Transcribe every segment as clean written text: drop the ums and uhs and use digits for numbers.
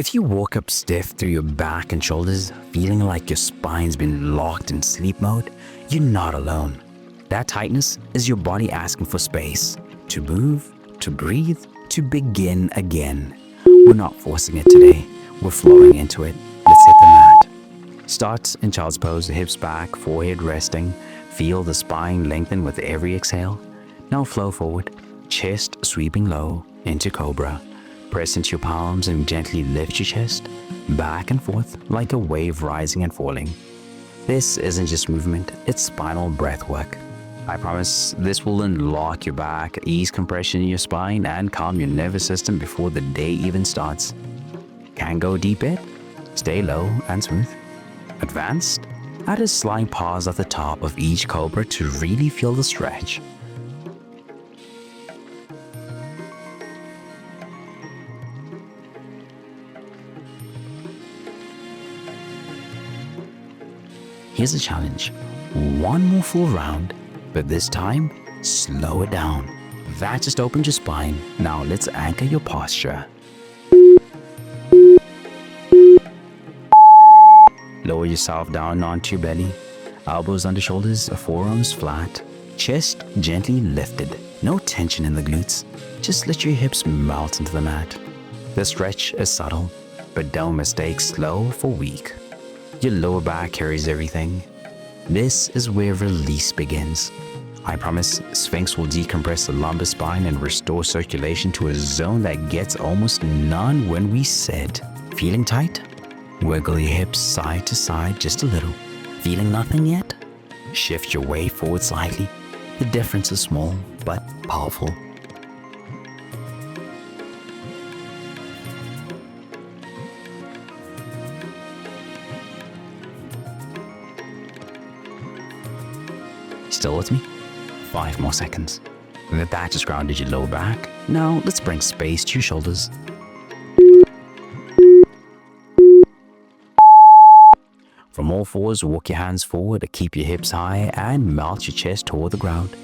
If you woke up stiff through your back and shoulders, feeling like your spine's been locked in sleep mode, you're not alone. That tightness is your body asking for space to move, to breathe, to begin again. We're not forcing it today. We're flowing into it. Let's hit the mat. Start in child's pose, hips back, forehead resting. Feel the spine lengthen with every exhale. Now flow forward, chest sweeping low into cobra. Press into your palms and gently lift your chest back and forth like a wave rising and falling. This isn't just movement, it's spinal breath work. I promise this will unlock your back, ease compression in your spine, and calm your nervous system before the day even starts. Can go deep in, stay low and smooth. Advanced, add a slight pause at the top of each cobra to really feel the stretch. Here's a challenge. One more full round, but this time, slow it down. That just opened your spine. Now let's anchor your posture. Lower yourself down onto your belly. Elbows under shoulders, forearms flat. Chest gently lifted. No tension in the glutes. Just let your hips melt into the mat. The stretch is subtle, but don't mistake slow for weak. Your lower back carries everything. This is where release begins. I promise Sphinx will decompress the lumbar spine and restore circulation to a zone that gets almost none when we sit. Feeling tight? Wiggle your hips side to side just a little. Feeling nothing yet? Shift your weight forward slightly. The difference is small but powerful. Still with me? 5 more seconds. That just grounded your lower back. Now let's bring space to your shoulders. From all fours, walk your hands forward, keep your hips high, and melt your chest toward the ground.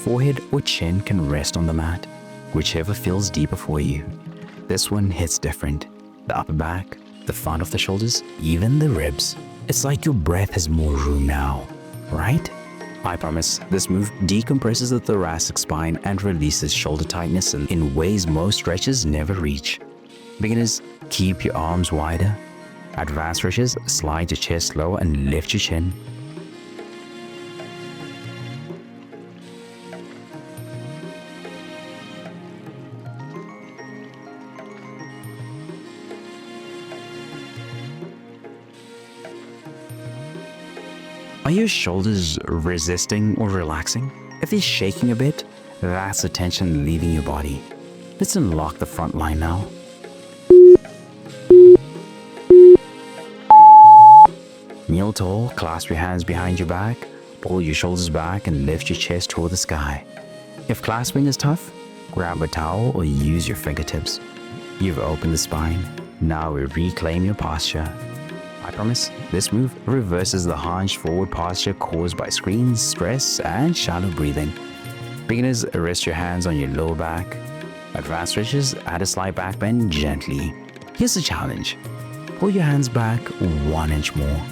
Forehead or chin can rest on the mat, whichever feels deeper for you. This one hits different. The upper back, the front of the shoulders, even the ribs. It's like your breath has more room now, right? I promise this move decompresses the thoracic spine and releases shoulder tightness in ways most stretches never reach. Beginners, keep your arms wider. Advanced stretches, slide your chest low and lift your chin. Are your shoulders resisting or relaxing? If they're shaking a bit, that's the tension leaving your body. Let's unlock the front line now. Kneel tall, clasp your hands behind your back, pull your shoulders back and lift your chest toward the sky. If clasping is tough, grab a towel or use your fingertips. You've opened the spine. Now we reclaim your posture. I promise this move reverses the hunched forward posture caused by screens, stress, and shallow breathing. Beginners, rest your hands on your lower back. Advanced stretches, add a slight back bend gently. Here's the challenge. Pull your hands back 1 inch more.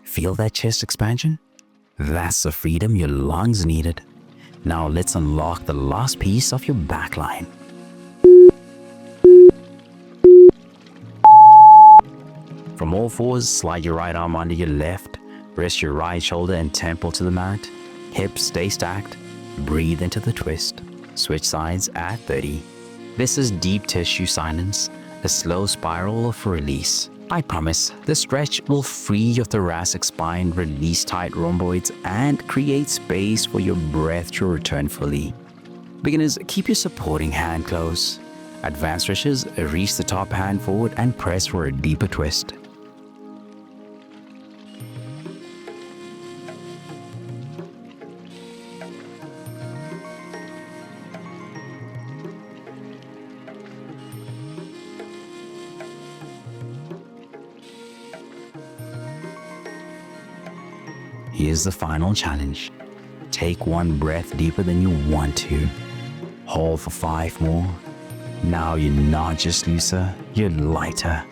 Feel that chest expansion? That's the freedom your lungs needed. Now let's unlock the last piece of your back line. From all fours, slide your right arm under your left. Rest your right shoulder and temple to the mat. Hips stay stacked. Breathe into the twist. Switch sides at 30. This is deep tissue silence, a slow spiral of release. I promise this stretch will free your thoracic spine, release tight rhomboids, and create space for your breath to return fully. Beginners, keep your supporting hand close. Advanced stretches, reach the top hand forward and press for a deeper twist. Here's the final challenge. Take one breath deeper than you want to. Hold for 5 more. Now you're not just looser, you're lighter.